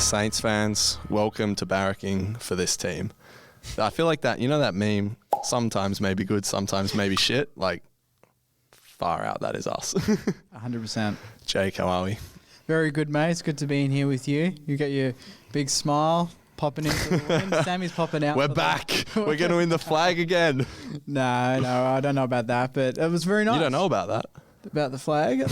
Saints fans, welcome to barracking for this team. I feel like that, you know that meme, sometimes maybe good, sometimes maybe shit, like far out, that is us. 100%. Jake, how are we? Very good, mate. It's good to be in here with you. You got your big smile popping into the wind. Sammy's popping out. We're back. We're going to win the flag again. No, I don't know about that, but it was very nice. You don't know about that? About the flag?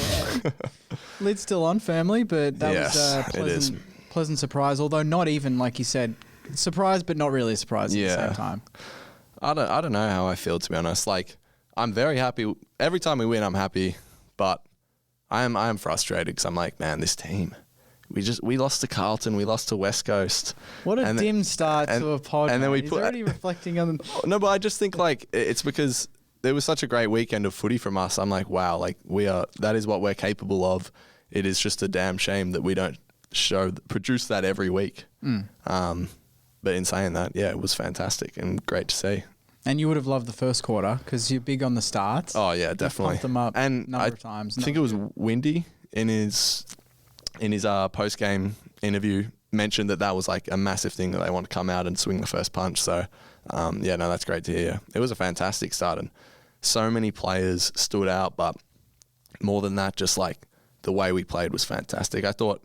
Lid's still on, family, but that was a pleasant surprise, although not even, like you said, surprise, but not really a surprise at the same time. I don't know how I feel, to be honest. Like, I'm very happy. Every time we win, I'm happy, but I am frustrated because I'm like, man, this team, we lost to Carlton, we lost to West Coast. What a dim start to a pod. And then we He's already reflecting on. No, but I just think like it's because there was such a great weekend of footy from us. I'm like, wow, like that is what we're capable of. It is just a damn shame that we don't produce that every week. But in saying that, yeah, it was fantastic and great to see. And you would have loved the first quarter because you're big on the starts. Oh yeah, definitely. Pumped them up and number of times. I think it was Windy in his post game interview mentioned that was like a massive thing that they want to come out and swing the first punch. So that's great to hear. It was a fantastic start and so many players stood out, but more than that, just like the way we played was fantastic. I thought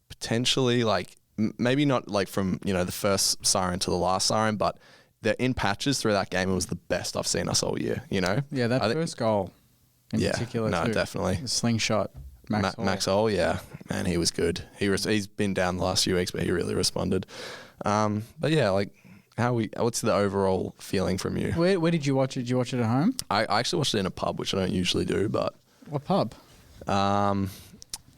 potentially like maybe not like from the first siren to the last siren, but they're in patches through that game. It was the best I've seen us all year. Yeah, that first goal in particular. No, too. Definitely. The slingshot. Max Hall, yeah, man, he was good. He's been down the last few weeks, but he really responded. But yeah, like what's the overall feeling from you? Where did you watch it? Did you watch it at home? I actually watched it in a pub, which I don't usually do. But what pub?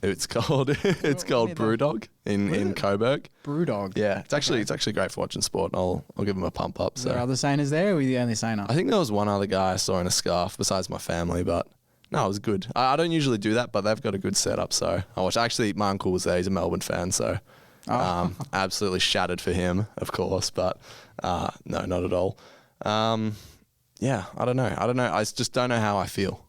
It's called Brewdog in Coburg. Brewdog. Yeah, it's actually great for watching sport. I'll give them a pump up. So there are other Sainers there, or were you the only Sainer? I think there was one other guy I saw in a scarf besides my family, but no, it was good. I don't usually do that, but they've got a good setup. So I watched. Actually, my uncle was there. He's a Melbourne fan, so absolutely shattered for him, of course. But no, not at all. Yeah, I don't know. I just don't know how I feel.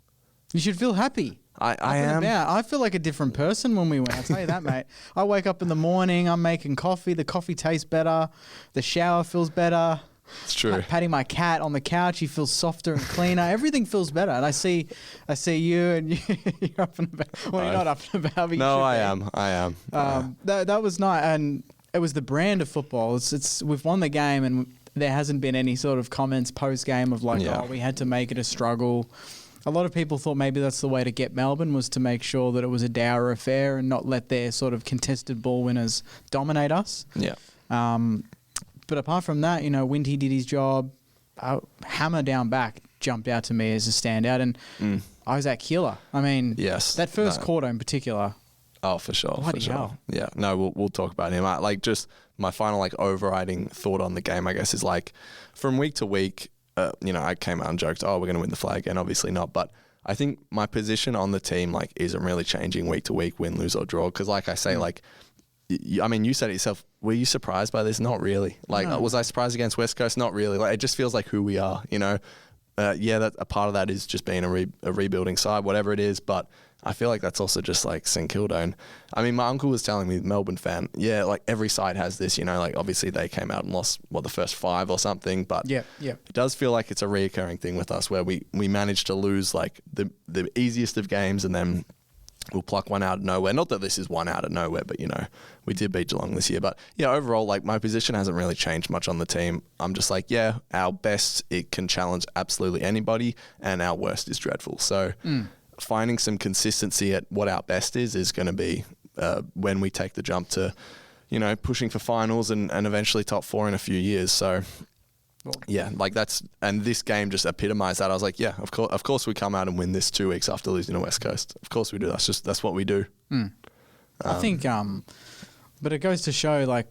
You should feel happy. I am. I feel like a different person when we went. I'll tell you that, mate. I wake up in the morning, I'm making coffee. The coffee tastes better. The shower feels better. It's true. Patting my cat on the couch, he feels softer and cleaner. Everything feels better. And I see you and you're up and about. Well, you're not up and about. But no, I am. That was nice. And it was the brand of football. We've won the game and there hasn't been any sort of comments post-game of like, we had to make it a struggle. A lot of people thought maybe that's the way to get Melbourne, was to make sure that it was a dour affair and not let their sort of contested ball winners dominate us. Yeah. But apart from that, Windy did his job. Hammer down back jumped out to me as a standout. And Isaac Keeler. I mean, yes, that first quarter in particular. Oh, for sure. Bloody hell. Yeah. No, we'll talk about him. Just my final overriding thought on the game, I guess, is like from week to week, I came out and joked, we're going to win the flag, and obviously not. But I think my position on the team isn't really changing week to week, win, lose or draw. Because like I say, you said it yourself. Were you surprised by this? Not really. No. Was I surprised against West Coast? Not really. It just feels like who we are. That a part of that is just being a rebuilding side, whatever it is. But I feel like that's also just like St Kilda. And I mean, my uncle was telling me, Melbourne fan, every side has this, obviously they came out and lost, the first 5 or something. But yeah. It does feel like it's a reoccurring thing with us where we manage to lose the easiest of games and then we'll pluck one out of nowhere. Not that this is one out of nowhere, but, we did beat Geelong this year. But, overall, my position hasn't really changed much on the team. I'm just like, our best, it can challenge absolutely anybody, and our worst is dreadful. So finding some consistency at what our best is going to be when we take the jump to, pushing for finals and eventually top 4 in a few years. So, and this game just epitomized that. I was like, of course we come out and win this 2 weeks after losing to West Coast. Of course we do. That's what we do. I think, but it goes to show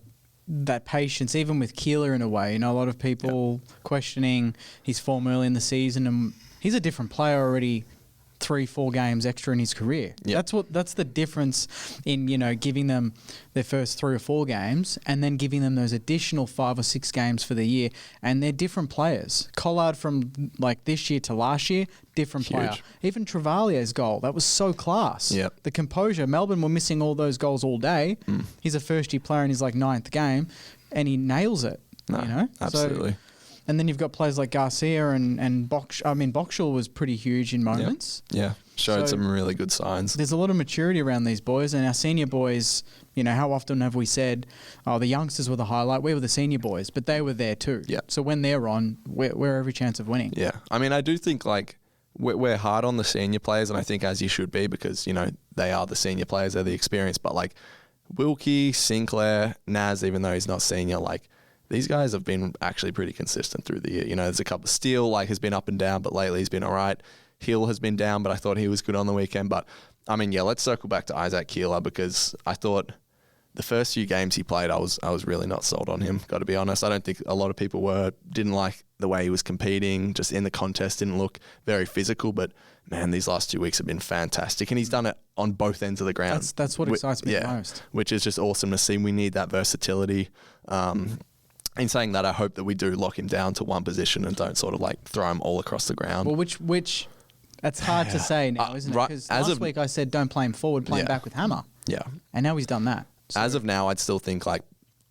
that patience, even with Keeler in a way. A lot of people questioning his form early in the season, and he's a different player already 3-4 games extra in his career. Yep. That's the difference in, giving them their first 3 or 4 games and then giving them those additional 5 or 6 games for the year. And they're different players. Collard from like this year to last year, different Huge. player. Even Trevalier's goal, that was so class. Yep. The composure. Melbourne were missing all those goals all day. He's a first-year player in his like 9th game, and he nails it. No, absolutely. And then you've got players like Garcia and Boxall was pretty huge in moments. Yep. Yeah, showed So some really good signs. There's a lot of maturity around these boys, and our senior boys, how often have we said, oh, the youngsters were the highlight, we were the senior boys, but they were there too. Yeah. So when they're on, we're every chance of winning. Yeah. I mean, I do think like we're hard on the senior players, and I think as you should be because, they are the senior players, they're the experience, but like Wilkie, Sinclair, Naz, even though he's not senior, like these guys have been actually pretty consistent through the year. There's a couple. Steele has been up and down, but lately he's been all right. Hill has been down, but I thought he was good on the weekend. But I mean, yeah, let's circle back to Isaac Keeler because I thought the first few games he played, I was really not sold on him. Got to be honest. I don't think a lot of people were. Didn't like the way he was competing. Just in the contest, didn't look very physical. But man, these last 2 weeks have been fantastic, and he's done it on both ends of the ground. That's what excites me the most. Which is just awesome to see. We need that versatility. In saying that, I hope that we do lock him down to one position and don't sort of like throw him all across the ground. Well, which that's hard to say now, isn't it? Right, Because last week I said don't play him forward, play him back with Hammer. Yeah. And now he's done that. So. As of now, I'd still think like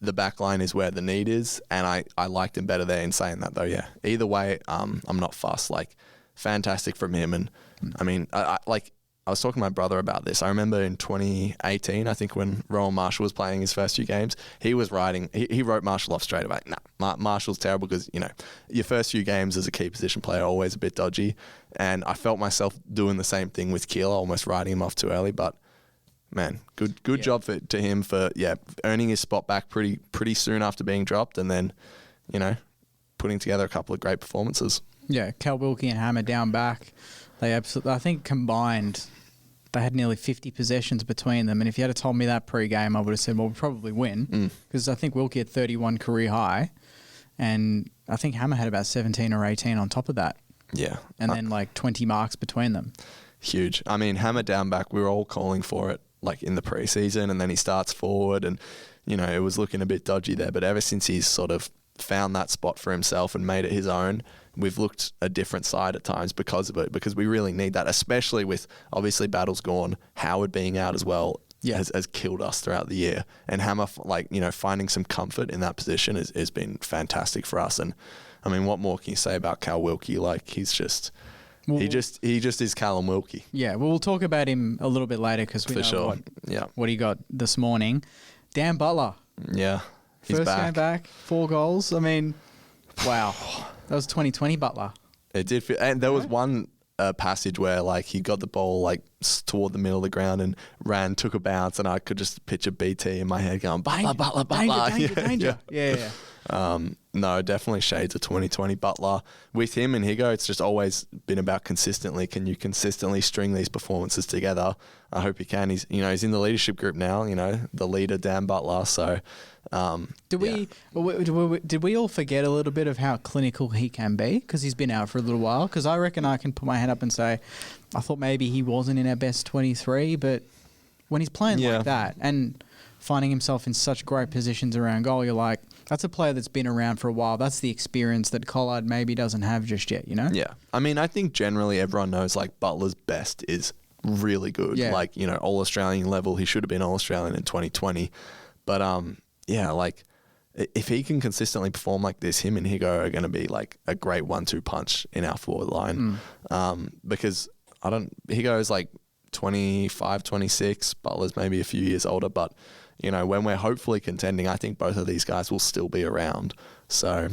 the back line is where the need is, and I liked him better there in saying that though, yeah. Either way, I'm not fussed. Like, fantastic from him. And I mean, I was talking to my brother about this. I remember in 2018, I think when Rowan Marshall was playing his first few games, he was writing, he wrote Marshall off straight away. Nah, Marshall's terrible because, your first few games as a key position player are always a bit dodgy. And I felt myself doing the same thing with Keeler, almost writing him off too early. But man, good job to him for, earning his spot back pretty soon after being dropped and then, putting together a couple of great performances. Yeah, Cal Wilkie and Hammer down back. They absolutely, I think combined, they had nearly 50 possessions between them. And if you had told me that pre-game, I would have said, well, we'll probably win. Because I think Wilkie had 31 career high. And I think Hammer had about 17 or 18 on top of that. Yeah. And then like 20 marks between them. Huge. I mean, Hammer down back, we were all calling for it like in the preseason. And then he starts forward and, it was looking a bit dodgy there. But ever since he's sort of found that spot for himself and made it his own, we've looked a different side at times because of it, because we really need that, especially with obviously Battle's gone, Howard being out as well has killed us throughout the year. And Hammer, finding some comfort in that position has been fantastic for us. And I mean, what more can you say about Cal Wilkie? Like he's just... he just is Callum Wilkie. Yeah, well, we'll talk about him a little bit later because we know what he got this morning. Dan Butler. Yeah, he's First back. game back, 4 goals. I mean, wow. That was 2020 Butler. It did feel, and there was one passage where he got the ball toward the middle of the ground and took a bounce, and I could just picture BT in my head going, Butler. Danger. Yeah. No, definitely shades of 2020 Butler. With him and Higo, it's just always been about consistently. Can you consistently string these performances together? I hope he can. He's in the leadership group now. The leader Dan Butler. So, did we all forget a little bit of how clinical he can be because he's been out for a little while? Because I reckon I can put my hand up and say, I thought maybe he wasn't in our best 23, but when he's playing like that and finding himself in such great positions around goal, you're like, that's a player that's been around for a while. That's the experience that Collard maybe doesn't have just yet, Yeah. I mean, I think generally everyone knows Butler's best is really good. Yeah. All-Australian level. He should have been All-Australian in 2020. But, if he can consistently perform like this, him and Higo are going to be a great 1-2 punch in our forward line. Because Higo's 25, 26. Butler's maybe a few years older, but when we're hopefully contending, I think both of these guys will still be around. So,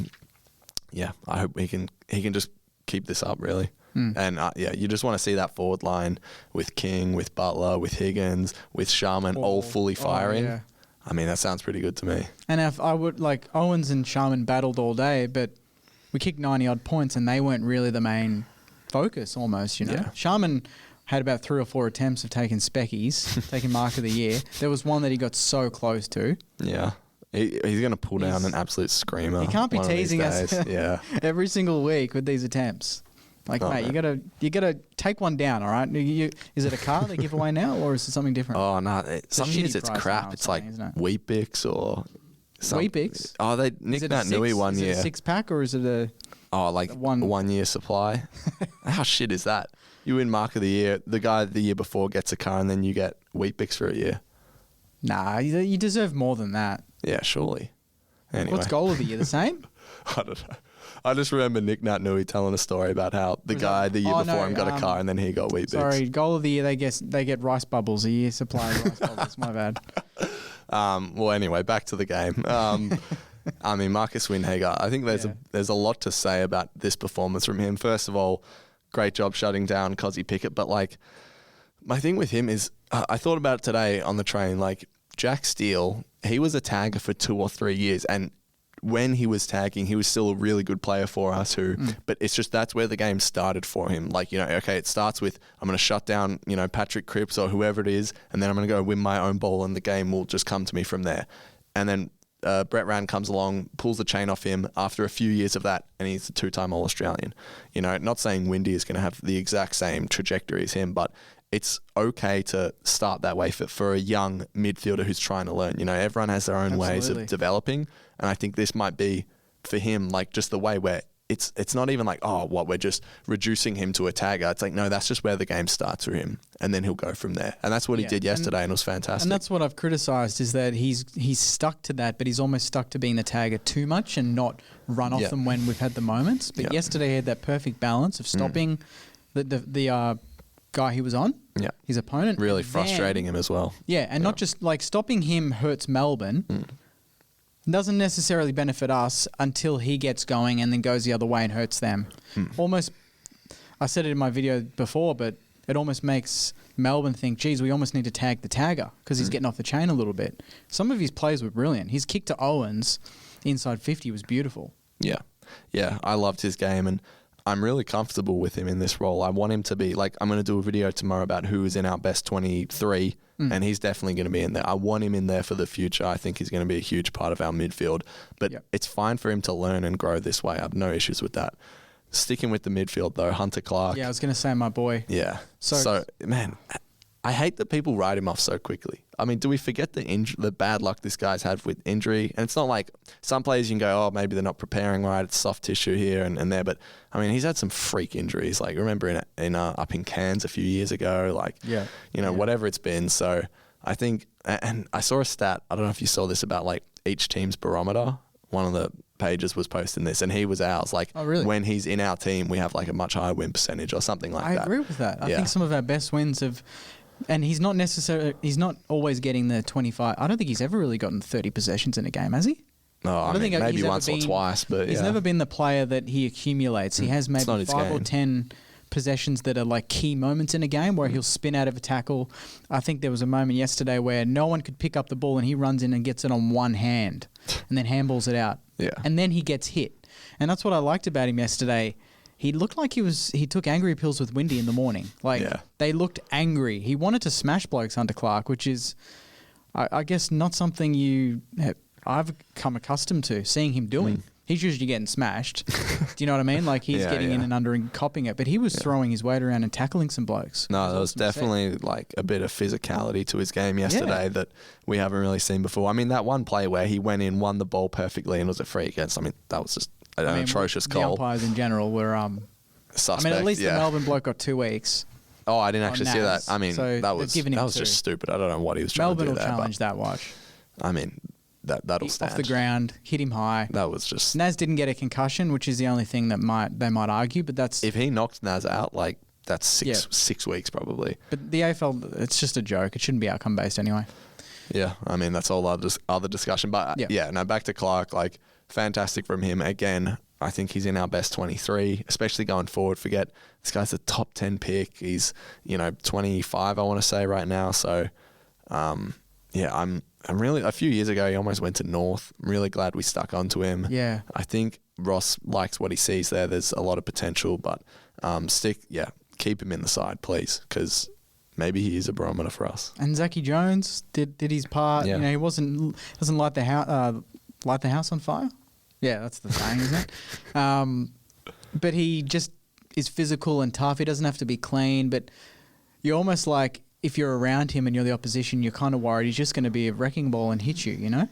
yeah, I hope he can just keep this up, really. And, you just want to see that forward line with King, with Butler, with Higgins, with Sharman all fully firing. Yeah. I mean, that sounds pretty good to me. And if I would, Owens and Sharman battled all day, but we kicked 90-odd points and they weren't really the main focus almost, Yeah. Sharman had about 3 or 4 attempts of taking speckies, taking mark of the year. There was one that he got so close to. Yeah. He's going to pull down an absolute screamer. He can't be teasing us yeah. every single week with these attempts. Like, mate, you gotta take one down, all right? Is it a car they give away now, or is it something different? Oh no, some years it's crap. It's like Weet-Bix or Weet-Bix. Oh, they nicked that Nui one year. Is it a 6-pack or is it a one year supply? How shit is that? You win Mark of the Year. The guy the year before gets a car, and then you get Weet-Bix for a year. Nah, you deserve more than that. Yeah, surely. Anyway. What's goal of the year? The same? I don't know. I just remember Nick Nui telling a story about how the guy the year before him got a car and then he got Weet-Bix. Sorry, goal of the year, they get rice bubbles, a year supply of rice bubbles. My bad. Well, anyway, back to the game. I mean, Marcus Windhager, I think there's a lot to say about this performance from him. First of all, great job shutting down Cozzy Pickett. But, like, my thing with him is, I thought about it today on the train, like, Jack Steele, he was a tagger for 2 or 3 years, and when he was tagging, he was still a really good player for us but it's just that's where the game started for him. Like, okay, it starts with I'm going to shut down, Patrick Cripps or whoever it is, and then I'm going to go win my own ball and the game will just come to me from there. And then Brett Rand comes along, pulls the chain off him after a few years of that, and he's a 2-time All-Australian. Not saying Windy is going to have the exact same trajectory as him, but it's okay to start that way for a young midfielder who's trying to learn. Everyone has their own ways of developing. And I think this might be, for him, like just the way where it's not even like, we're just reducing him to a tagger. It's like, no, that's just where the game starts for him. And then he'll go from there. And that's what he did yesterday, and it was fantastic. And that's what I've criticised, is that he's stuck to that, but he's almost stuck to being the tagger too much and not run off them when we've had the moments. But yesterday he had that perfect balance of stopping the guy he was on, his opponent. Really frustrating him as well. Yeah, and not just like stopping him hurts Melbourne. Doesn't necessarily benefit us until he gets going and then goes the other way and hurts them. Almost, I said it in my video before, but it almost makes Melbourne think, geez, we almost need to tag the tagger because he's getting off the chain a little bit. Some of his plays were brilliant. His kick to Owens inside 50 was beautiful. Yeah, I loved his game, and I'm really comfortable with him in this role. I want him to be, like, I'm going to do a video tomorrow about who is in our best 23, and he's definitely going to be in there. I want him in there for the future. I think he's going to be a huge part of our midfield. But it's fine for him to learn and grow this way. I have no issues with that. Sticking with the midfield, though, Hunter Clark. Yeah, I was going to say my boy. Yeah. So, man, I hate that people write him off so quickly. I mean, do we forget the bad luck this guy's had with injury? And it's not like some players you can go, maybe they're not preparing right. It's soft tissue here and there. But, I mean, he's had some freak injuries. Like, remember up in Cairns a few years ago? Like, whatever it's been. So, I think, and I saw a stat, I don't know if you saw this, about, like, each team's barometer. One of the pages was posting this, and he was ours. Like, when he's in our team, we have, like, a much higher win percentage or something like that. I agree with that. I think some of our best wins have... And he's not always getting the 25. I don't think he's ever really gotten 30 possessions in a game, has he? No, I mean, maybe once or twice, but he's never been the player that he accumulates. He has maybe 5 or 10 possessions that are like key moments in a game where he'll spin out of a tackle. I think there was a moment yesterday where no one could pick up the ball and he runs in and gets it on one hand and then handballs it out. Yeah. And then he gets hit. And that's what I liked about him yesterday. He looked like he took angry pills with Windy in the morning. Like, they looked angry. He wanted to smash blokes, Hunter Clark, which is, I guess, not something I've come accustomed to seeing him doing. He's usually getting smashed. Do you know what I mean? Like, he's getting in and under and copping it. But he was throwing his weight around and tackling some blokes. No, there was definitely like a bit of physicality to his game yesterday that we haven't really seen before. I mean, that one play where he went in, won the ball perfectly and was a free against, I mean, that was just an atrocious call. The umpires in general were suspect. I mean, at least the Melbourne bloke got 2 weeks. Oh, I didn't actually see that. I mean, so that was just stupid. I don't know what he was trying to do there. Melbourne will challenge that watch. I mean, that'll stand. Off the ground, hit him high. That was just... Naz didn't get a concussion, which is the only thing that they might argue, but that's... If he knocked Naz out, like, that's 6 weeks probably. But the AFL, it's just a joke. It shouldn't be outcome-based anyway. Yeah, I mean, that's all other discussion. But, no, back to Clark, like, fantastic from him. Again, I think he's in our best 23, especially going forward. Forget, this guy's a top 10 pick. He's, 25, I want to say right now. So, I'm really, a few years ago, he almost went to North. I'm really glad we stuck onto him. Yeah. I think Ross likes what he sees there. There's a lot of potential, but keep him in the side, please, because maybe he is a barometer for us. And Zachy Jones did his part. Yeah. He doesn't light the house on fire. Yeah, that's the saying, isn't it? But he just is physical and tough. He doesn't have to be clean, but you're almost like if you're around him and you're the opposition, you're kind of worried he's just going to be a wrecking ball and hit you, you know?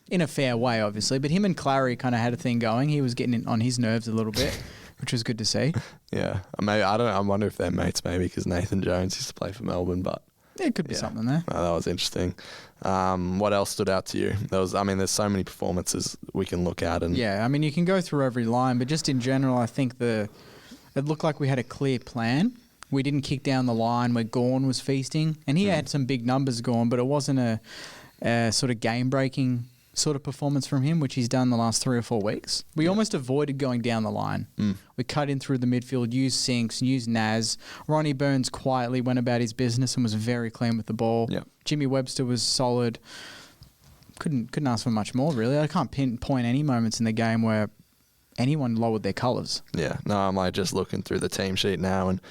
In a fair way, obviously. But him and Clary kind of had a thing going. He was getting on his nerves a little bit, which was good to see. Yeah. Maybe I wonder if they're mates maybe because Nathan Jones used to play for Melbourne, but... Yeah, it could be something there. No, that was interesting. What else stood out to you? There's so many performances we can look at. And yeah, I mean, you can go through every line, but just in general, I think it looked like we had a clear plan. We didn't kick down the line where Gawn was feasting. And he had some big numbers, Gawn, but it wasn't a sort of game-breaking sort of performance from him, which he's done the last 3 or 4 weeks. We almost avoided going down the line. We cut in through the midfield, used Sinks, used Naz. Ronnie Burns quietly went about his business and was very clean with the ball. Yep. Jimmy Webster was solid. Couldn't ask for much more, really. I can't pinpoint any moments in the game where anyone lowered their colours. Yeah. No, I'm like just looking through the team sheet now, and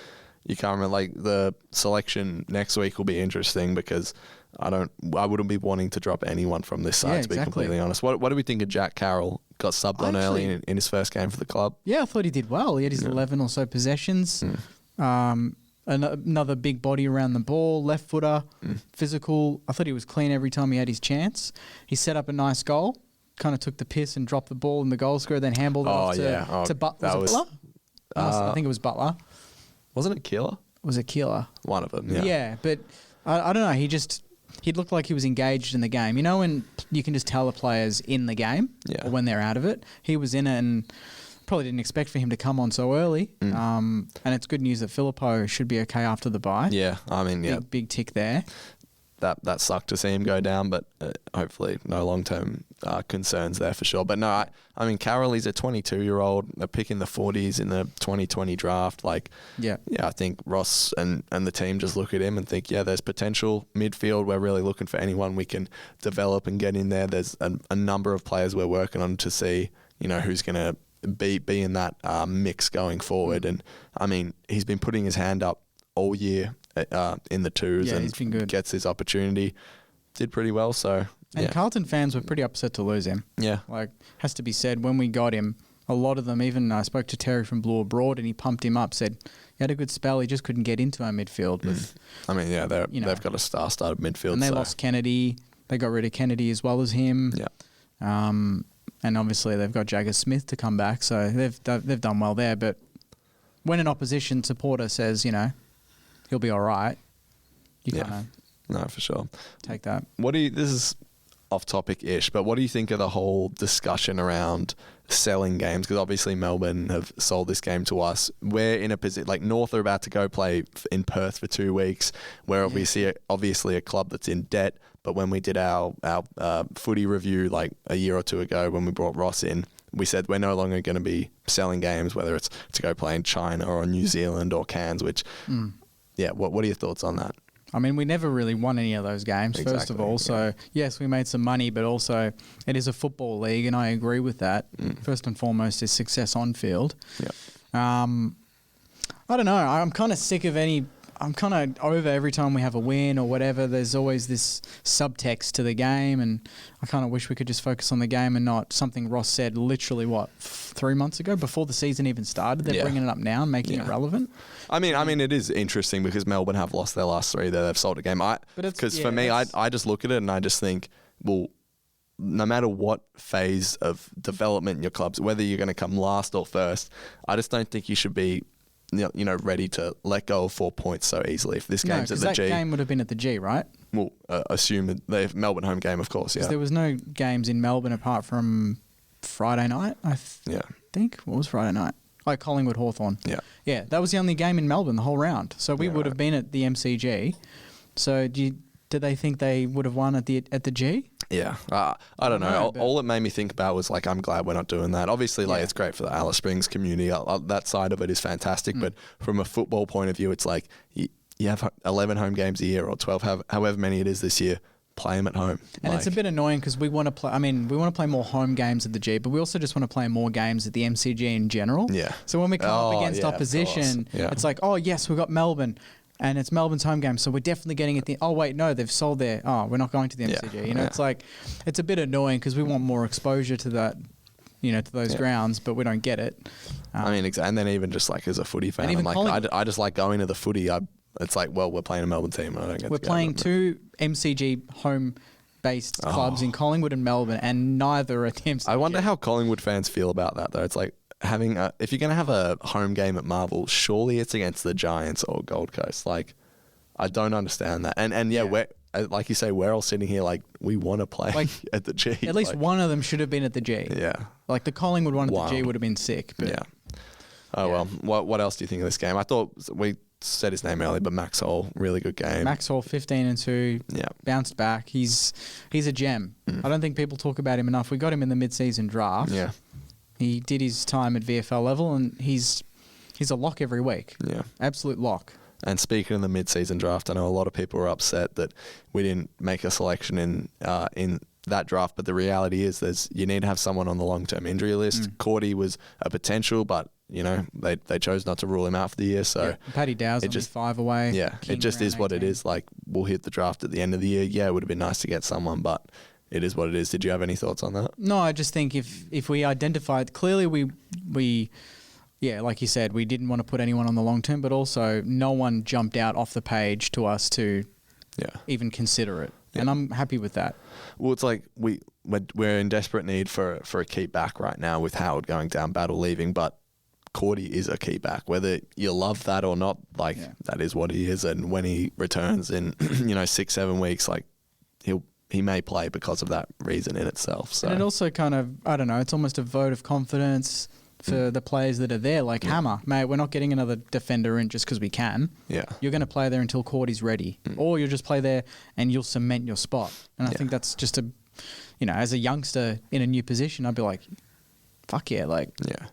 you can't remember, like, the selection next week will be interesting because I wouldn't be wanting to drop anyone from this side, to be completely honest. What do we think of Jack Carroll? Got subbed on early in his first game for the club. Yeah, I thought he did well. He had his 11 or so possessions. Another big body around the ball, left footer, physical. I thought he was clean every time he had his chance. He set up a nice goal, kind of took the piss and dropped the ball in the goal square, then handballed it off to Butler. I think it was Butler. Wasn't it Keeler? Was it Keeler? One of them, yeah. Yeah, but I don't know. He looked like he was engaged in the game. You know when you can just tell a player's in the game or when they're out of it? He was in it and probably didn't expect for him to come on so early. And it's good news that Filippo should be okay after the bye. Yeah, I mean, Big tick there. That sucked to see him go down, but hopefully no long-term concerns there for sure. But no, I mean, Carroll, he's a 22-year-old. They're picking the 40s in the 2020 draft. I think Ross and the team just look at him and think, there's potential midfield. We're really looking for anyone we can develop and get in there. There's a number of players we're working on to see, who's going to be in that mix going forward. And, I mean, he's been putting his hand up all year in the twos and he's been good. Gets his opportunity. Did pretty well, so... And Carlton fans were pretty upset to lose him. Yeah. Has to be said, when we got him, a lot of them, even I spoke to Terry from Blue Abroad and he pumped him up, said he had a good spell, he just couldn't get into our midfield. I mean, they've got a star-studded midfield. And they lost Kennedy. They got rid of Kennedy as well as him. Yeah. And obviously they've got Jagger Smith to come back, so they've done well there. But when an opposition supporter says, he'll be all right, you kind of... No, for sure. Take that. This is off topic-ish, but what do you think of the whole discussion around selling games? Because obviously Melbourne have sold this game to us. We're in a position, like North are about to go play in Perth for 2 weeks. We're obviously a club that's in debt, but when we did our footy review like a year or two ago when we brought Ross in, we said we're no longer going to be selling games, whether it's to go play in China or New Zealand or Cairns, which, what are your thoughts on that? I mean, we never really won any of those games, first of all. So, yes, we made some money, but also it is a football league, and I agree with that. First and foremost is success on field. I don't know. I'm kind of sick of I'm kind of over every time we have a win or whatever. There's always this subtext to the game, and I kind of wish we could just focus on the game and not something Ross said literally, 3 months ago, before the season even started. They're bringing it up now and making it relevant. I mean, it is interesting because Melbourne have lost their last 3 that they've sold a game. Because for me, I just look at it and I just think, well, no matter what phase of development in your clubs, whether you're going to come last or first, I just don't think you should be ready to let go of 4 points so easily. If this game's at the G, that game would have been at the G, right? Well, assume they have Melbourne home game, of course. Yeah, there was no games in Melbourne apart from Friday night. I think what was Friday night? Collingwood Hawthorn. Yeah, that was the only game in Melbourne the whole round. So we would have been at the MCG. So do they think they would have won at the G? Yeah, I don't know. All it made me think about was I'm glad we're not doing that. Obviously, it's great for the Alice Springs community. That side of it is fantastic. But from a football point of view, it's like you have 11 home games a year or 12, however many it is this year. Play them at home. And it's a bit annoying because we want to play. I mean, we want to play more home games at the G, but we also just want to play more games at the MCG in general. Yeah. So when we come up against opposition, it's like, oh yes, we've got Melbourne. And it's Melbourne's home game, so we're definitely getting it. Oh wait, no, they've sold we're not going to the MCG. It's like, it's a bit annoying because we want more exposure to that to those grounds, but we don't get it. I mean, and then even just like as a footy fan, I'm like, I just like going to the footy. It's like, well, we're playing a Melbourne team. And I don't get we're playing two MCG home-based clubs in Collingwood and Melbourne, and neither are the MCG. I wonder how Collingwood fans feel about that, though. It's like having if you're going to have a home game at Marvel, surely it's against the Giants or Gold Coast. Like, I don't understand that. And we're, like you say, we're all sitting here like we want to play at the G. At least one of them should have been at the G. Yeah. Like the Collingwood one at the G would have been sick. But well. What else do you think of this game? I thought we said his name earlier, but Max Hall, really good game. Max Hall, 15-2, bounced back. He's a gem. I don't think people talk about him enough. We got him in the mid-season draft. Yeah. He did his time at VFL level, and he's a lock every week. Yeah. Absolute lock. And speaking of the mid-season draft, I know a lot of people were upset that we didn't make a selection in that draft, but the reality is you need to have someone on the long-term injury list. Cordy was a potential, but they chose not to rule him out for the year. So Paddy Dow's only 5 away. Yeah, it just is what 18. It is. Like, we'll hit the draft at the end of the year. Yeah, it would have been nice to get someone, but it is what it is. Did you have any thoughts on that? No, I just think if we identified clearly, we like you said, we didn't want to put anyone on the long term, but also no one jumped out off the page to us to even consider it. Yeah. And I'm happy with that. Well, it's like we're in desperate need for a keep back right now with Howard going down, Battle leaving, but Cordy is a key back. Whether you love that or not, that is what he is. And when he returns in 6-7 weeks, like he may play because of that reason in itself. So, and it also kind of, I don't know, it's almost a vote of confidence for the players that are there. Like Hammer, mate, we're not getting another defender in just because we can. Yeah, you're going to play there until Cordy's ready, or you'll just play there and you'll cement your spot. And I think that's just as a youngster in a new position, I'd be like, fuck yeah,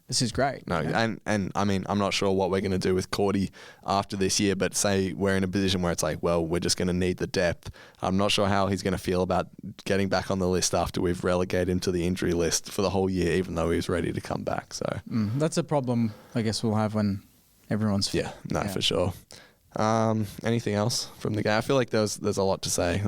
this is great. No, and I mean, I'm not sure what we're going to do with Cordy after this year, but say we're in a position where it's like, well, we're just going to need the depth. I'm not sure how he's going to feel about getting back on the list after we've relegated him to the injury list for the whole year, even though he was ready to come back. So that's a problem I guess we'll have when everyone's fit. For sure. Anything else from the game? I feel like there's a lot to say.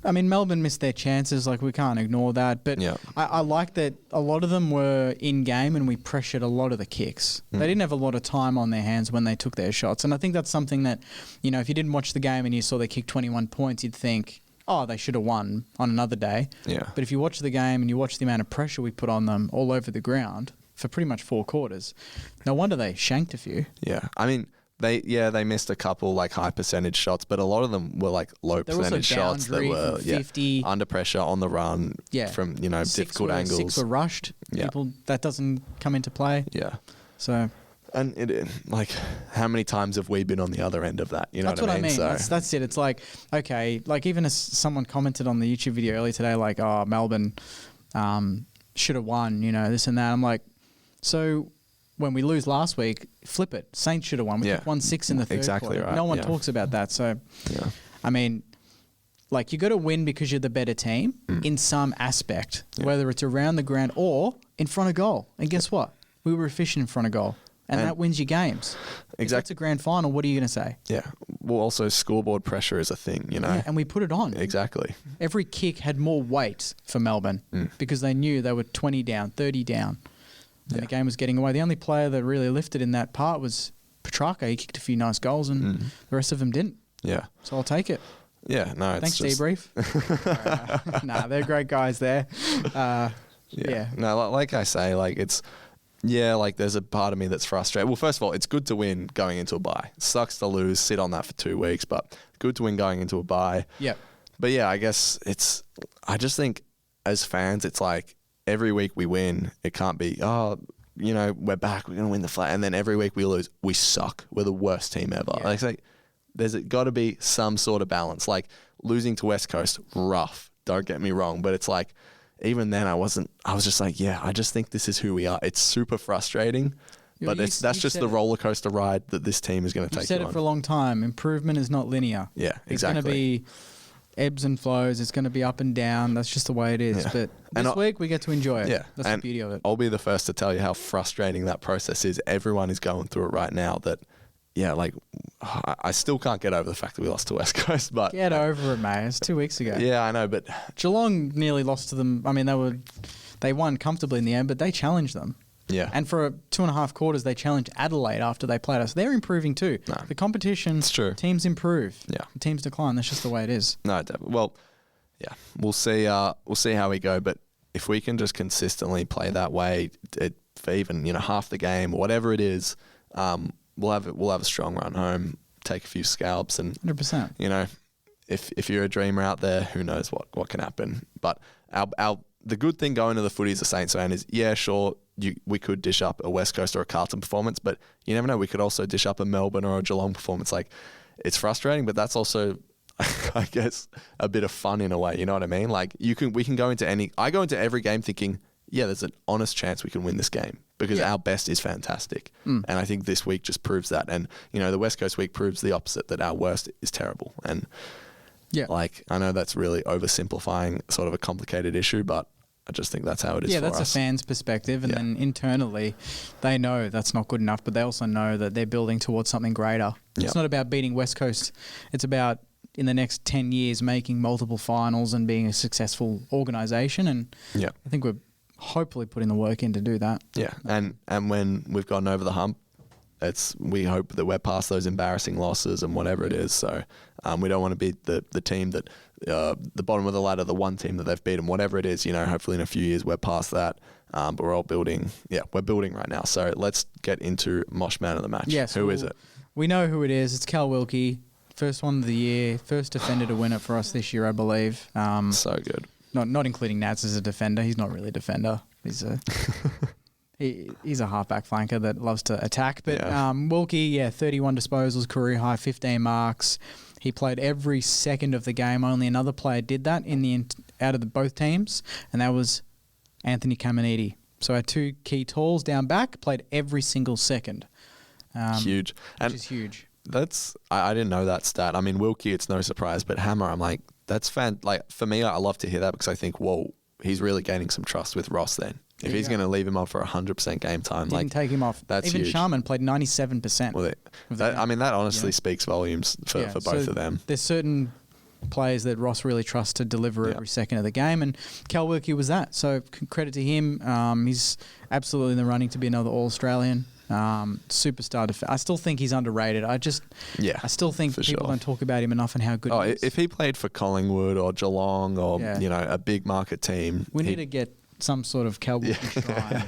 I mean, Melbourne missed their chances. Like, we can't ignore that. But I like that a lot of them were in game and we pressured a lot of the kicks. They didn't have a lot of time on their hands when they took their shots. And I think that's something that, if you didn't watch the game and you saw they kicked 21 points, you'd think, oh, they should have won on another day. Yeah. But if you watch the game and you watch the amount of pressure we put on them all over the ground for pretty much 4 quarters, no wonder they shanked a few. Yeah. I mean, They missed a couple high percentage shots, but a lot of them were low percentage shots that were 50, under pressure on the run from difficult angles. 6 were rushed. People that doesn't come into play. Yeah. So. And how many times have we been on the other end of that? You know that's what I mean? So. That's it. It's like, okay, even as someone commented on the YouTube video earlier today, Melbourne should have won, this and that. I'm like, so. When we lose last week, flip it. Saints should have won. We won 6 in the third quarter. Right. No one talks about that. So, I mean, you got to win because you're the better team in some aspect, whether it's around the ground or in front of goal. And guess what? We were efficient in front of goal. And that wins you games. Exactly. If that's a grand final, what are you going to say? Yeah. Well, also, scoreboard pressure is a thing, Yeah, and we put it on. Exactly. Every kick had more weight for Melbourne because they knew they were 20 down, 30 down. And the game was getting away. The only player that really lifted in that part was Petrarca. He kicked a few nice goals and the rest of them didn't. Yeah. So I'll take it. Yeah, no, it's Thanks, Debrief. They're great guys there. No, like I say, there's a part of me that's frustrated. Well, first of all, it's good to win going into a bye. Sucks to lose, sit on that for 2 weeks, but good to win going into a bye. Yeah. But I guess I just think as fans, it's every week we win, it can't be, we're back, we're going to win the flag. And then every week we lose, we suck. We're the worst team ever. Yeah. There's got to be some sort of balance. Losing to West Coast, rough. Don't get me wrong. But it's even then I was just I just think this is who we are. It's super frustrating. But that's just the roller coaster ride that this team is going to take. You've said it for a long time. Improvement is not linear. Yeah, exactly. It's going to be ebbs and flows. It's going to be up and down. That's just the way it is. Yeah. But this week we get to enjoy it. Yeah. That's the beauty of it. I'll be the first to tell you how frustrating that process is. Everyone is going through it right now, that yeah, like I still can't get over the fact that we lost to West Coast. But get over it, mate. It's 2 weeks ago. Yeah, I know, but Geelong nearly lost to them. I mean, they won comfortably in the end, but they challenged them. Yeah. And for 2.5 quarters, they challenged Adelaide after they played us. They're improving too. No. The competition, It's true. Teams improve. Yeah. Teams decline. That's just the way it is. No, definitely. Well, yeah, we'll see. We'll see how we go. But if we can just consistently play that way for even half the game, whatever it is, we'll have a strong run home. Take a few scalps, and 100%. If you're a dreamer out there, who knows what can happen. But the good thing going to the footy as a Saints fan is, yeah, sure, we could dish up a West Coast or a Carlton performance, but you never know. We could also dish up a Melbourne or a Geelong performance. Like, it's frustrating, but that's also, I guess, a bit of fun in a way. You know what I mean? Like, we can go into I go into every game thinking, yeah, there's an honest chance we can win this game because our best is fantastic. And I think this week just proves that. And, the West Coast week proves the opposite, that our worst is terrible. And I know that's really oversimplifying sort of a complicated issue, but I just think that's how it is for us. Yeah, that's a fan's perspective. And then internally, they know that's not good enough, but they also know that they're building towards something greater. It's not about beating West Coast. It's about, in the next 10 years, making multiple finals and being a successful organisation. And I think we're hopefully putting the work in to do that. Yeah, and when we've gotten over the hump, we hope that we're past those embarrassing losses and whatever it is. So we don't want to be the team that the bottom of the ladder, the one team that they've beaten, whatever it is. Hopefully in a few years we're past that. But we're all building. Yeah, we're building right now. So let's get into Mosh Man of the Match. Yes, who is it? We know who it is. It's Cal Wilkie, first one of the year, first defender to win it for us this year, I believe. So good. Not including Nats as a defender. He's not really a defender. He's a he's a halfback flanker that loves to attack. But Wilkie, 31 disposals, career high, 15 marks. He played every second of the game. Only another player did that out of both teams, and that was Anthony Caminiti. So our two key talls down back played every single second. Huge. Which is huge. I didn't know that stat. I mean, Wilkie, it's no surprise, but Hammer, I'm like, that's for me, I love to hear that because I think, whoa, he's really gaining some trust with Ross then. If he's going to leave him on for 100% game time, didn't take him off. That's even huge. Sharman played 97%. Well, that honestly speaks volumes for both of them. There's certain players that Ross really trusts to deliver every second of the game, and Cal Wilkie was that. So credit to him. He's absolutely in the running to be another All-Australian. Superstar. I still think he's underrated. I still think people don't talk about him enough and how good he is. If he played for Collingwood or Geelong or a big market team, we need to get some sort of Cal Wilkie shrine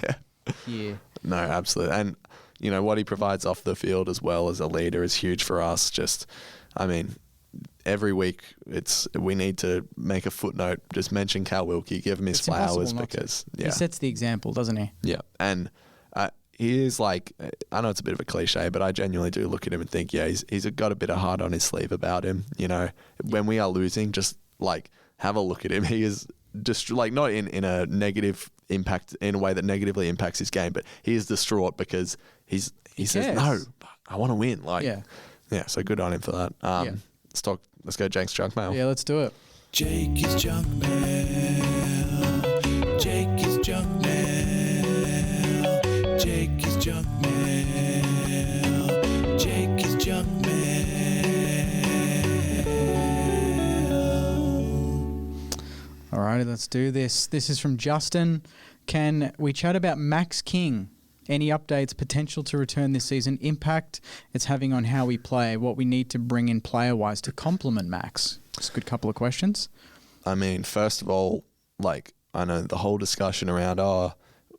here. No, absolutely. And what he provides off the field as well as a leader is huge for us. Every week we need to make a footnote, just mention Cal Wilkie, give him his flowers because he sets the example, doesn't he? Yeah, and he is I know it's a bit of a cliche, but I genuinely do look at him and think, he's got a bit of heart on his sleeve about him. When we are losing, just have a look at him. He is just not in a negative impact, in a way that negatively impacts his game, but he is distraught because he says, no, I want to win. So good on him for that. Let's go Jake's Junk Mail. Yeah, let's do it. Jake is Junk Mail. Jake is Junk Mail. Jake is Junk Mail. Jake is Junk Mail. All righty, let's do this. This is from Justin. Can we chat about Max King? Any updates, potential to return this season, impact it's having on how we play, what we need to bring in player-wise to complement Max? It's a good couple of questions. I mean, first of all, I know the whole discussion around,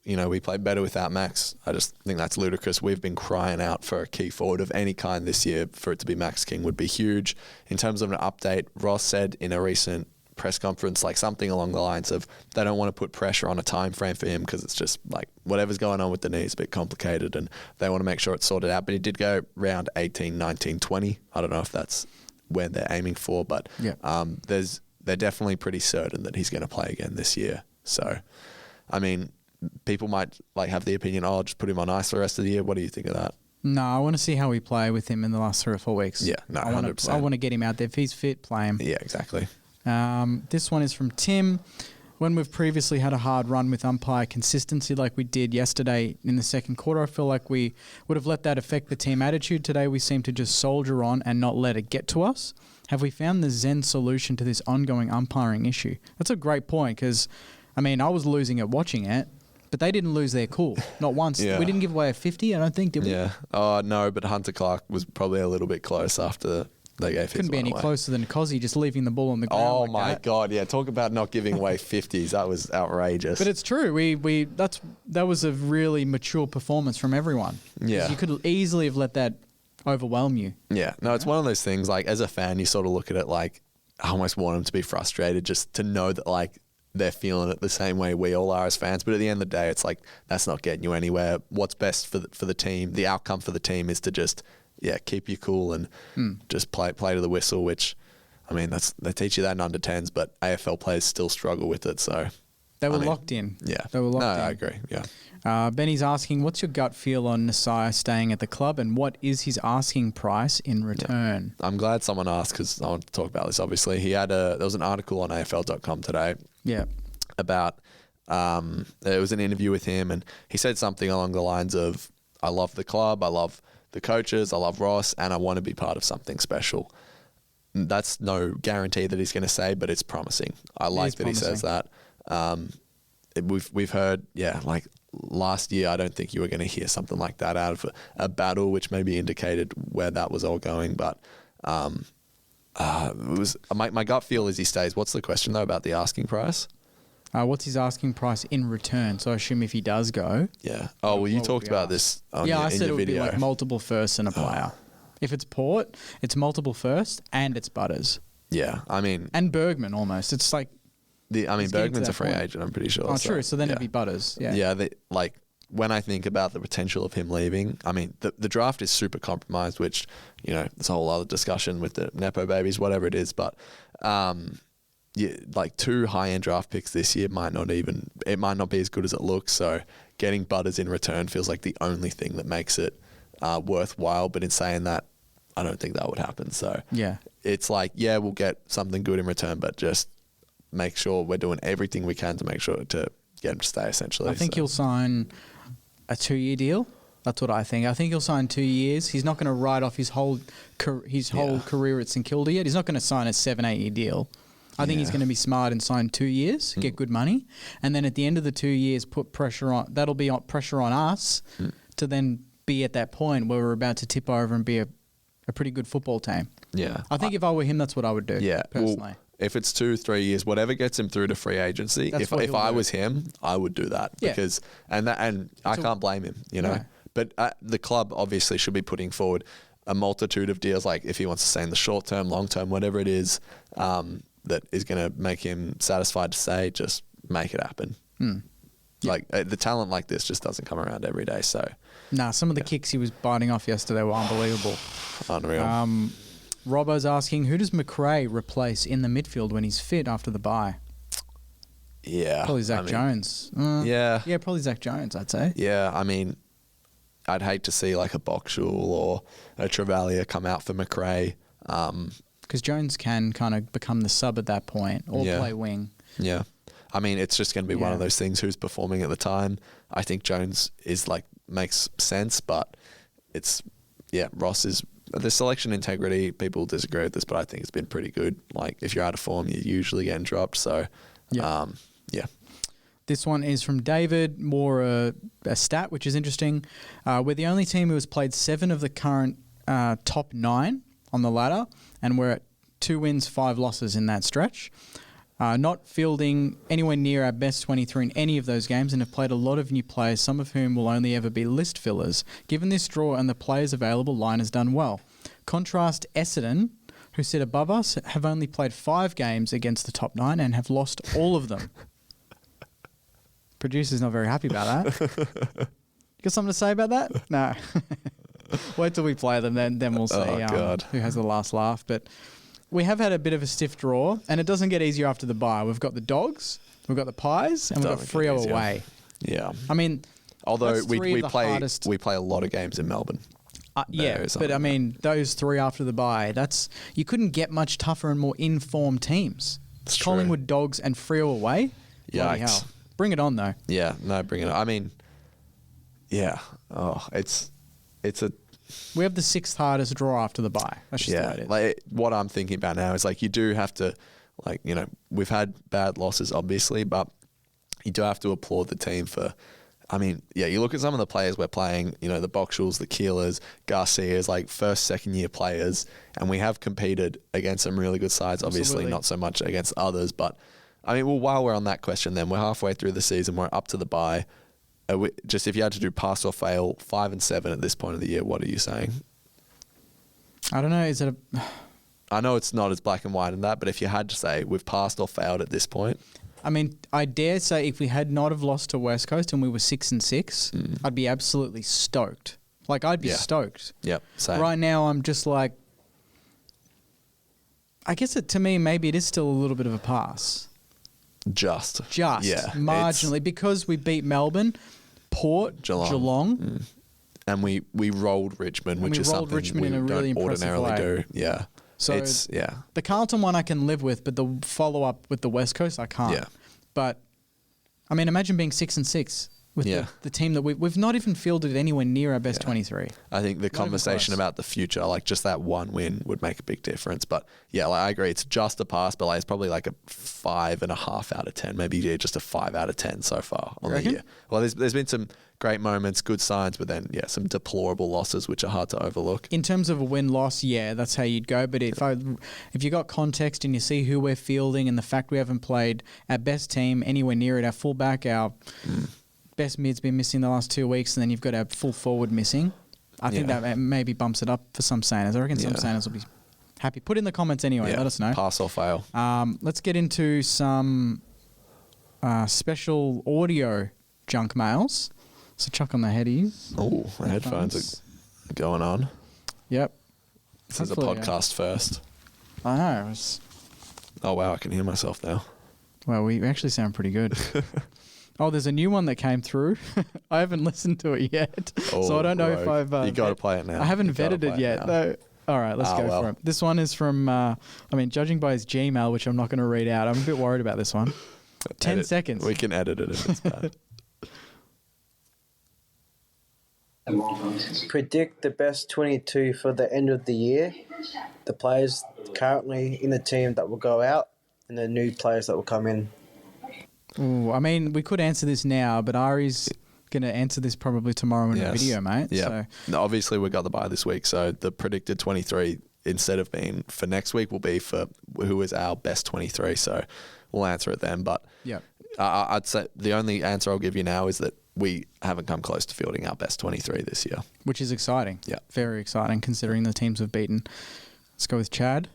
we play better without Max. I just think that's ludicrous. We've been crying out for a key forward of any kind this year. For it to be Max King would be huge. In terms of an update, Ross said in a recent press conference, something along the lines of they don't want to put pressure on a time frame for him because it's just whatever's going on with the knee is a bit complicated and they want to make sure it's sorted out. But he did go round 18, 19, 20. I don't know if that's where they're aiming for, but they're definitely pretty certain that he's going to play again this year. So, I mean, people might have the opinion, I'll just put him on ice for the rest of the year. What do you think of that? No, I want to see how we play with him in the last 3 or 4 weeks. Yeah, no, 100%. I want to get him out there. If he's fit, play him. Yeah, exactly. This one is from Tim. when we've previously had a hard run with umpire consistency like we did yesterday in the second quarter, I feel like we would have let that affect the team attitude. Today we seem to just soldier on and not let it get to us. Have we found the Zen solution to this ongoing umpiring issue? That's a great point because, I mean, I was losing it watching it, but they didn't lose their cool. Not once. Yeah. We didn't give away a 50, I don't think, did we? Yeah. Oh, no, but Hunter Clark was probably a little bit close after they gave his Couldn't be any away. closer than Cozzy just leaving the ball on the ground. Oh, like my that. God. Yeah, talk about not giving away 50s. That was outrageous. But it's true. That was a really mature performance from everyone. 'Cause Yeah. you could easily have let that overwhelm you. Yeah. No, it's one of those things, like, as a fan, you sort of look at it like, I almost want them to be frustrated just to know that, like, they're feeling it the same way we all are as fans. But at the end of the day, it's like, that's not getting you anywhere. What's best for the team, the outcome for the team is to just, keep you cool and just play to the whistle, which, I mean, they teach you that in under 10s, but AFL players still struggle with it. So They were locked in. Yeah. They were locked in. No, I agree. Yeah. Benny's asking, what's your gut feel on Nasiah staying at the club and what is his asking price in return? I'm glad someone asked because I want to talk about this, obviously. There was an article on AFL.com today Yeah. about, it was an interview with him and he said something along the lines of, I love the club, I love the coaches, I love Ross, and I want to be part of something special. That's no guarantee that he's going to say, but it's promising. I like that he says that. We've heard, like last year, I don't think you were going to hear something like that out of a battle, which maybe indicated where that was all going. But it was my gut feel is he stays. What's the question though about the asking price? What's his asking price in return? So I assume if he does go. Yeah. Oh, well, you What talked would be about asked? this on I in said your it would video. be like multiple firsts and a player. If it's Port, it's multiple first and it's Butters. Yeah. I mean, And Bergman almost. It's like, he's getting to Bergman's a that free point. agent, I'm pretty sure. oh, true. So then it'd be Butters. Yeah. Yeah, when I think about the potential of him leaving, I mean, the draft is super compromised, which, it's a whole other discussion with the Nepo babies, whatever it is. But, like 2 high-end draft picks this year might not be as good as it looks. So getting Butters in return feels like the only thing that makes it worthwhile. But in saying that, I don't think that would happen. So Yeah. it's like, we'll get something good in return, but just make sure we're doing everything we can to make sure to get him to stay, essentially. I think he'll sign a 2-year deal. That's what I think. I think he'll sign 2 years. He's not going to write off his whole career at St Kilda yet. He's not going to sign a 7-8 year deal. I think he's going to be smart and sign 2 years, get good money, and then at the end of the 2 years, put pressure on. That'll be pressure on us to then be at that point where we're about to tip over and be a pretty good football team. Yeah. I think if I were him, that's what I would do. Yeah. Personally. Well, if it's 2-3 years, whatever gets him through to free agency, That's what if he'll I do. was him, I would do that Yeah. because and I can't blame him, No. But the club obviously should be putting forward a multitude of deals, like if he wants to stay in the short term, long term, whatever it is, that is going to make him satisfied to stay. Just make it happen. Like the talent like this just doesn't come around every day. So Some of the kicks he was biting off yesterday were unbelievable. unreal. Robbo's asking, who does McRae replace in the midfield when he's fit after the bye? Yeah. Probably Zach I mean, Jones. Yeah. Yeah, probably Zach Jones, I'd say. Yeah. I mean, I'd hate to see like a Boxall or a Travalia come out for McRae. Because Jones can kind of become the sub at that point or Yeah. play wing. Yeah. I mean, it's just going to be one of those things, who's performing at the time. I think Jones makes sense, but Ross is, the selection integrity, people disagree with this, but I think it's been pretty good. Like, if you're out of form, you're usually getting dropped. So, yeah. This one is from David, more a stat, which is interesting. We're the only team who has played 7 of the current top 9 on the ladder, and we're at 2 wins, 5 losses in that stretch. Not fielding anywhere near our best 23 in any of those games, and have played a lot of new players, some of whom will only ever be list fillers. Given this draw and the players available, Line has done well. Contrast Essendon, who sit above us, have only played 5 games against the top 9 and have lost all of them. Producer's not very happy about that. You got something to say about that? No. Wait till we play them, then we'll see who has the last laugh. But we have had a bit of a stiff draw, and it doesn't get easier after the bye. We've got the Dogs, we've got the Pies, and we've got Freo away. Yeah. I mean, although that's three we of the play hardest. we play a lot of games in Melbourne. But I mean, those 3 after the bye, you couldn't get much tougher and more informed teams. It's true. Collingwood, Dogs, and Freo away. Bloody Yikes. hell. Bring it on, though. Yeah, no, bring it on. I mean, yeah. Oh, it's a... We have the 6th hardest draw after the bye. That's just the way it is. Like, what I'm thinking about now is, like, you do have to, like, you know, we've had bad losses, obviously, but you do have to applaud the team for... I mean, yeah, you look at some of the players we're playing, you know, the Boxshuls, the Keelers, Garcias, like first, second year players, and we have competed against some really good sides, obviously Absolutely. not so much against others, but I mean, well, while we're on that question then, we're halfway through the season, we're up to the bye. Just if you had to do pass or fail, 5 and 7 at this point of the year, what are you saying? I don't know. Is it I know it's not as black and white in that, but if you had to say we've passed or failed at this point... I mean, I dare say if we had not have lost to West Coast and we were 6 and 6, I'd be absolutely stoked. Like, I'd be stoked. Yep, same. Right now, I'm just like, I guess to me, maybe it is still a little bit of a pass. Just. Yeah, marginally, because we beat Melbourne, Port, Geelong. And we rolled Richmond, which is something Richmond we in a really don't impressive ordinarily way. do. Yeah. So the Carlton one I can live with, but the follow-up with the West Coast, I can't. Yeah. But, I mean, imagine being 6 and 6 with the team that we've not even fielded anywhere near our best 23. I think the conversation about the future, like just that one win would make a big difference. But yeah, like I agree, it's just a pass, but like it's probably like a 5.5 out of 10, maybe just a 5 out of 10 so far on the year. Well, there's been some great moments, good signs, but then some deplorable losses which are hard to overlook. In terms of a win-loss, yeah, that's how you'd go. But if you got context and you see who we're fielding and the fact we haven't played our best team anywhere near it, our fullback, our best mid's been missing the last 2 weeks, and then you've got our full forward missing. I think that maybe bumps it up for some Santas. I reckon some Santas will be happy. Put in the comments anyway. Let us know. Pass or fail. Let's get into some special audio junk mails. So chuck on the headies. Oh, the headphones are going on. Yep. This is a podcast first. I know. Oh, wow, I can hear myself now. Well, we actually sound pretty good. Oh, there's a new one that came through. I haven't listened to it yet, so I don't know if I've... you got to play it now. I haven't vetted it yet, though. All right, let's go for it. This one is from, judging by his Gmail, which I'm not going to read out, I'm a bit worried about this one. 10 seconds. We can edit it if it's bad. Predict the best 22 for the end of the year, the players currently in the team that will go out, and the new players that will come in. Ooh, I mean, we could answer this now, but Ari's going to answer this probably tomorrow in a video, mate. Yeah. So. No, obviously, we got the bye this week, so the predicted 23, instead of being for next week, will be for who is our best 23. So we'll answer it then. But I'd say the only answer I'll give you now is that we haven't come close to fielding our best 23 this year. Which is exciting. Yeah. Very exciting considering the teams we've beaten. Let's go with Chad.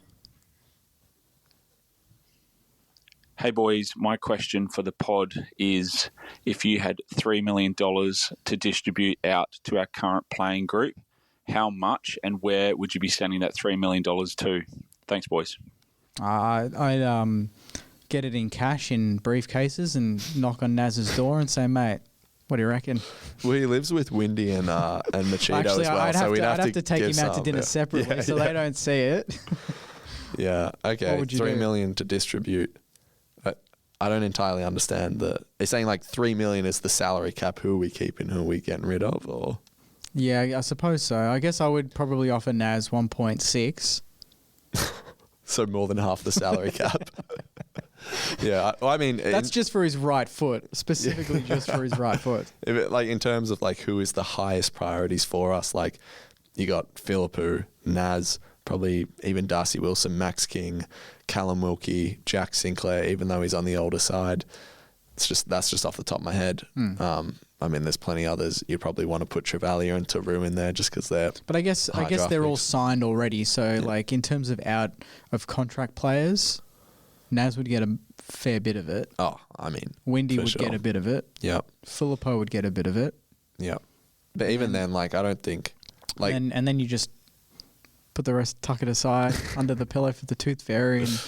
Hey boys, my question for the pod is if you had $3 million to distribute out to our current playing group, how much and where would you be sending that $3 million to? Thanks, boys. I'd get it in cash in briefcases and knock on Naz's door and say, mate, what do you reckon? Well, he lives with Windy and Machito Actually, as well, I'd have to take him out to dinner yeah. separately so they don't see it. Yeah, okay. What would you $3 do? million to distribute. I don't entirely understand They're saying like $3 million is the salary cap. Who are we keeping? Who are we getting rid of? Or Yeah, I suppose so. I guess I would probably offer Naz 1.6. so more than half the salary cap. Yeah, I mean That's just for his right foot, specifically just for his right foot. In terms of like who is the highest priorities for us, like you got Philippou, Naz, probably even Darcy Wilson, Max King, Callum Wilkie, Jack Sinclair, even though he's on the older side. That's just off the top of my head. I mean, there's plenty others. You probably want to put Travalia and Taru in there just because they're. But I guess they're all signed already. So like in terms of out of contract players, Naz would get a fair bit of it. Oh, I mean, Windy would get a bit of it. Yep. Philippou would get a bit of it. Yep. But even then, like, I don't think, like, and then you just put the rest, tuck it aside under the pillow for the tooth fairy and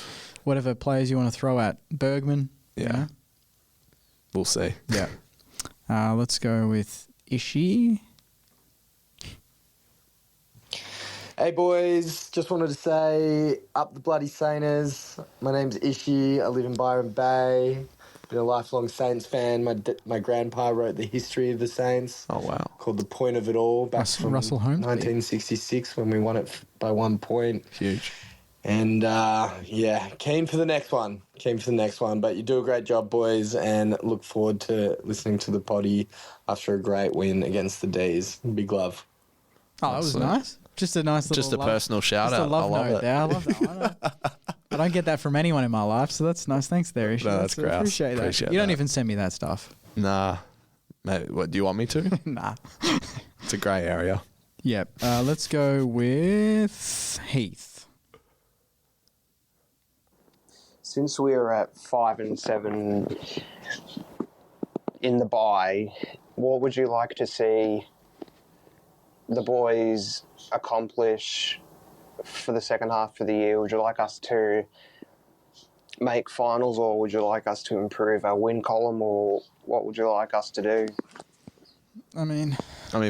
whatever players you want to throw at Bergman. Yeah. You know? We'll see. Yeah. Let's go with Ishii. Hey boys, just wanted to say, up the bloody Sainers. My name's Ishi, I live in Byron Bay. Been a lifelong Saints fan. My grandpa wrote the history of the Saints. Oh, wow. Called The Point of It All, back from Russell Holmes, 1966 when we won it by 1 point. Huge. And, keen for the next one. But you do a great job, boys, and look forward to listening to the potty after a great win against the Dees. Big love. Oh, that was nice. Just a nice little Just a personal shout just out. a love I love note it. there. I love that. I don't get that from anyone in my life, so that's nice. Thanks there, Ish. No, that's great. I appreciate that. Appreciate You don't that. even send me that stuff. Nah. Mate, what, do you want me to? Nah. It's a grey area. Yep. Let's go with Heath. Since we're at 5-7 in the bye, what would you like to see the boys accomplish for the second half of the year? Would you like us to make finals, or would you like us to improve our win column, or what would you like us to do? I mean,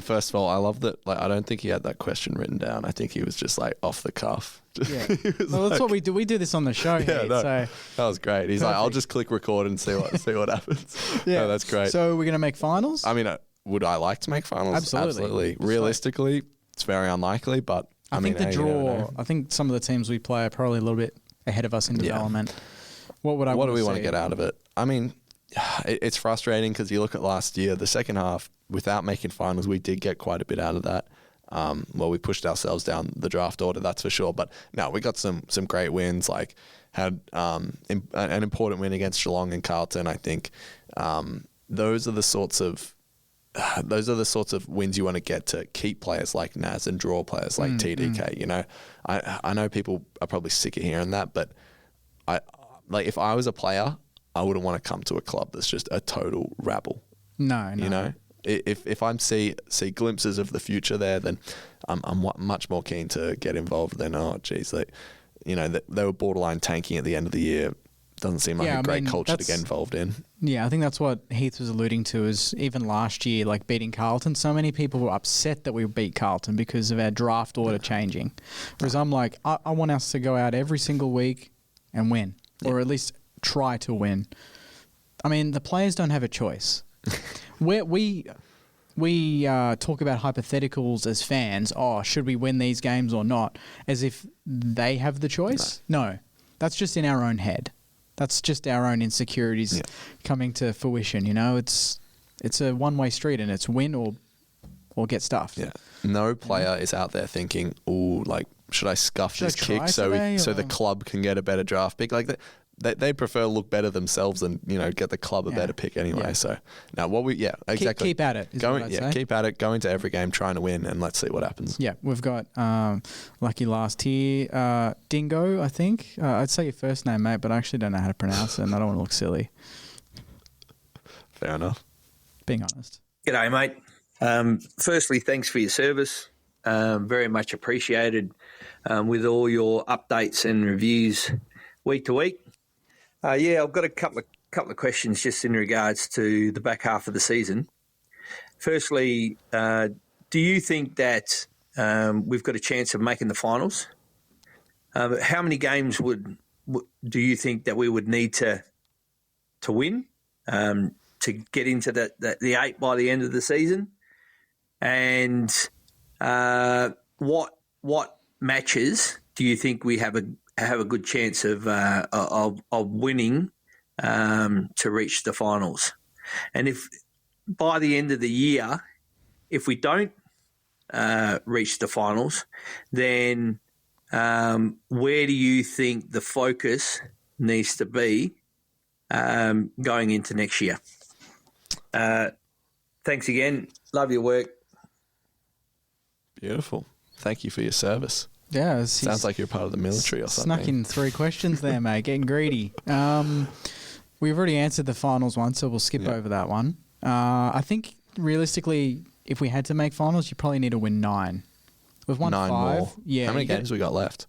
first of all, I love that. Like, I don't think he had that question written down. I think he was just like off the cuff. yeah. Well, that's what we do. We do this on the show, Heath, so that was great. He's like, I'll just click record and see what happens. yeah, No, that's great. So we're gonna make finals. I mean, would I like to make finals? Absolutely. Realistically, it's very unlikely, but I think the draw. I think some of the teams we play are probably a little bit ahead of us in development. What would I? What do we want to get out of it? I mean, it's frustrating because you look at last year, the second half, without making finals, we did get quite a bit out of that. We pushed ourselves down the draft order, that's for sure. But no, we got some great wins. Like had an important win against Geelong and Carlton. I think those are the sorts of wins you want to get to keep players like Naz and draw players like TDK. You know, I know people are probably sick of hearing that, but if I was a player, I wouldn't want to come to a club that's just a total rabble. No. You know, if I see glimpses of the future there, then I'm much more keen to get involved than they were borderline tanking at the end of the year. Doesn't seem like a great culture to get involved in. Yeah, I think that's what Heath was alluding to. Is even last year, like beating Carlton, so many people were upset that we beat Carlton because of our draft order changing. Whereas I'm like, I want us to go out every single week and win, or at least try to win. I mean, the players don't have a choice. We talk about hypotheticals as fans. Oh, should we win these games or not? As if they have the choice. No, that's just in our own head. That's just our own insecurities coming to fruition. You know, it's a one-way street, and it's win or get stuffed. Yeah. No player is out there thinking, "Oh, like should I scuff this kick so the club can get a better draft pick?" Like they prefer to look better themselves than get the club a better pick anyway. Yeah. So now exactly. Keep at it. Keep at it. Go into every game trying to win, and let's see what happens. Yeah, we've got lucky last here, Dingo. I think I'd say your first name, mate, but I actually don't know how to pronounce it, and I don't want to look silly. Fair enough. Being honest. G'day, mate. Firstly, thanks for your service. Very much appreciated with all your updates and reviews week to week. I've got a couple of questions just in regards to the back half of the season. Firstly, do you think that we've got a chance of making the finals? How many games do you think that we would need to win to get into the 8 by the end of the season? And what matches do you think we have a good chance of winning to reach the finals? And if by the end of the year, if we don't reach the finals, then where do you think the focus needs to be going into next year? Thanks again. Love your work. Beautiful. Thank you for your service. Yeah, sounds like you're part of the military or something. Snuck in 3 questions there, mate. Getting greedy. We've already answered the finals one, so we'll skip over that one. I think realistically, if we had to make finals, you probably need to win 9. We've won 9 5. more. Yeah. How many games we got left?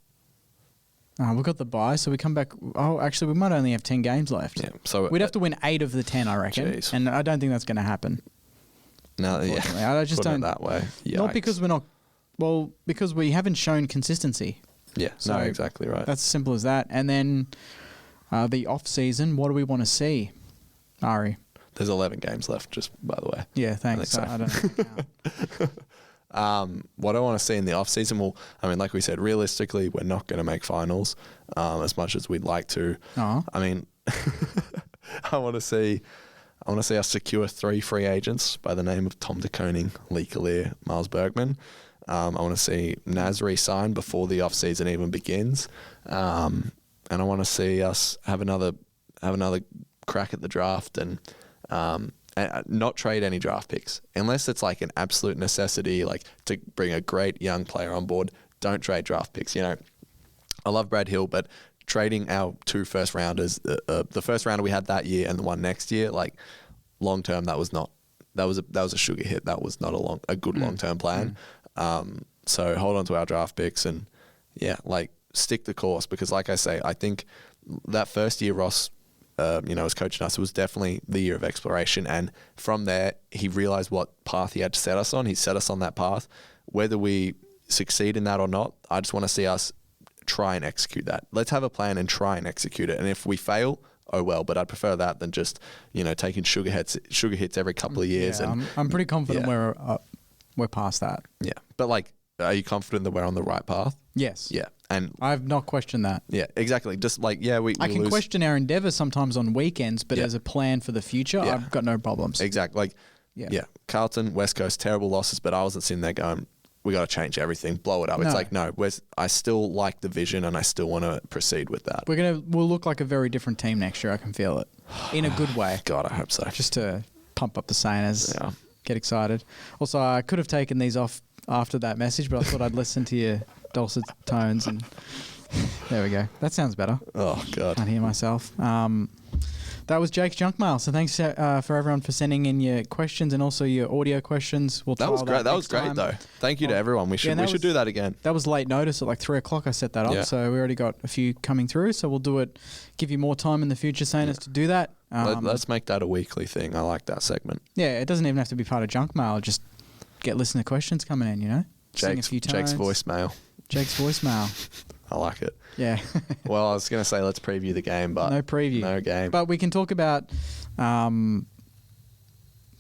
We've got the bye, so we come back. Oh, actually, we might only have 10 games left. Yeah. So we'd have to win 8 of the 10, I reckon. Geez. And I don't think that's going to happen. No, I just Putting don't. it that way. Yikes. Not because we're not. Well, because we haven't shown consistency. Yeah. So no, exactly right. That's as simple as that. And then the off season, what do we want to see? Ari. There's 11 games left, just by the way. Yeah, thanks. I I don't know. What I want to see in the off-season, well, I mean, like we said, realistically, we're not going to make finals as much as we'd like to. Oh. I mean, I want to see us secure 3 free agents by the name of Tom De Koning, Lee Collier, Miles Bergman. I want to see Naz re-sign before the off-season even begins. And I want to see us have another crack at the draft and not trade any draft picks unless it's like an absolute necessity, like to bring a great young player on board. Don't trade draft picks. You know, I love Brad Hill, but trading our 2 first rounders, the first rounder we had that year and the one next year, like long term, that was a sugar hit. That was not a good long term plan. So hold on to our draft picks and like stick the course, because like I say, I think that first year Ross was coaching us, it was definitely the year of exploration. And from there, he realized what path he had to set us on. He set us on that path. Whether we succeed in that or not, I just want to see us try and execute that. Let's have a plan and try and execute it. And if we fail, oh well. But I'd prefer that than just, taking sugar hits every couple of years. Yeah, and I'm pretty confident we're past that. Yeah. But like, are you confident that we're on the right path? Yes. Yeah. And I've not questioned that. yeah, exactly. Just like, we I can lose. question our endeavours sometimes on weekends, but as a plan for the future, I've got no problems. Exactly. Like, Carlton, West Coast, terrible losses, but I wasn't sitting there going, we got to change everything, blow it up. No. It's like, no, I still like the vision and I still want to proceed with that. We'll look like a very different team next year. I can feel it in a good way. God, I hope so. Just to pump up the Saners, Yeah. get excited. Also, I could have taken these off after that message, but I thought I'd listen to your dulcet tones and there we go. That sounds better. Oh, God. Can't hear myself. That was Jake's junk mail. So thanks for everyone for sending in your questions and also your audio questions. That was great. That was great, though. Thank you to everyone. We should do that again. That was late notice at like 3 o'clock. I set that up, so we already got a few coming through. So we'll do it. Give you more time in the future, Saners, to do that. Let's make that a weekly thing. I like that segment. Yeah, it doesn't even have to be part of junk mail. Just get listener questions coming in. Sing a few tones. Jake's voicemail. Jake's voicemail. I like it. Yeah. Well, I was going to say let's preview the game, but no preview. No game. But we can talk about. Actually,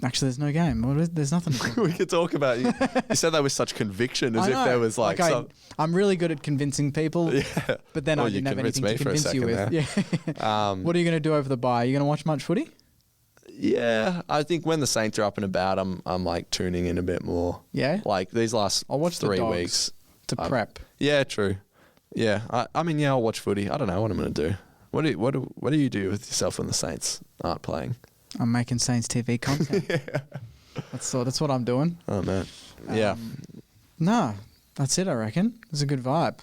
there's no game. There's nothing. We could talk about. You said that with such conviction, as if there was like. I'm really good at convincing people. Yeah. But then I didn't have anything to convince you with. Yeah. What are you going to do over the bye? Are you going to watch much footy? Yeah, I think when the Saints are up and about, I'm like tuning in a bit more. Yeah. Like these last I'll watch 3 the dogs weeks to prep. Yeah, true. Yeah, I'll watch footy. I don't know what I'm going to do. What do you do with yourself when the Saints aren't playing? I'm making Saints TV content. That's what I'm doing. Oh man, yeah. No, that's it. I reckon it's a good vibe.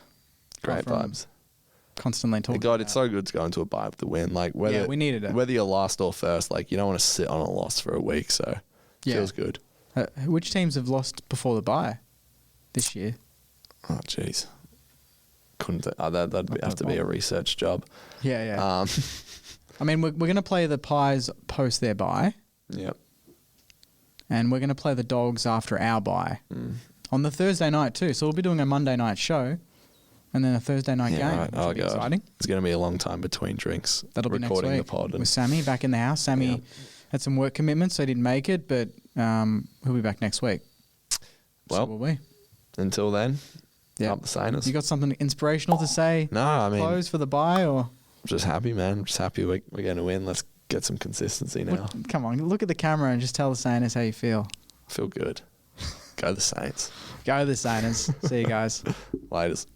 Great vibes. Constantly talking. God, it's so good to go into a bye with the win. Like we needed it. Whether you're last or first, like you don't want to sit on a loss for a week. So it feels good. Which teams have lost before the bye this year? Oh jeez. That'd have to be a research job. Yeah. I mean, we're going to play the Pies post their bye. Yep. And we're going to play the Dogs after our bye. On the Thursday night too. So we'll be doing a Monday night show and then a Thursday night game. Right. Oh, God. Exciting. It's going to be a long time between drinks. That'll be next week. Recording the pod. With Sammy back in the house. Sammy had some work commitments, so he didn't make it, but he'll be back next week. Well, so will we. Until then, up the Saners. You got something inspirational to say? No, I mean... Close for the bye or... I'm just happy, man. I'm just happy we're going to win. Let's get some consistency now. Come on, look at the camera and just tell the Saners how you feel. I feel good. Go the Saints. Go the Saners. See you guys. Laters.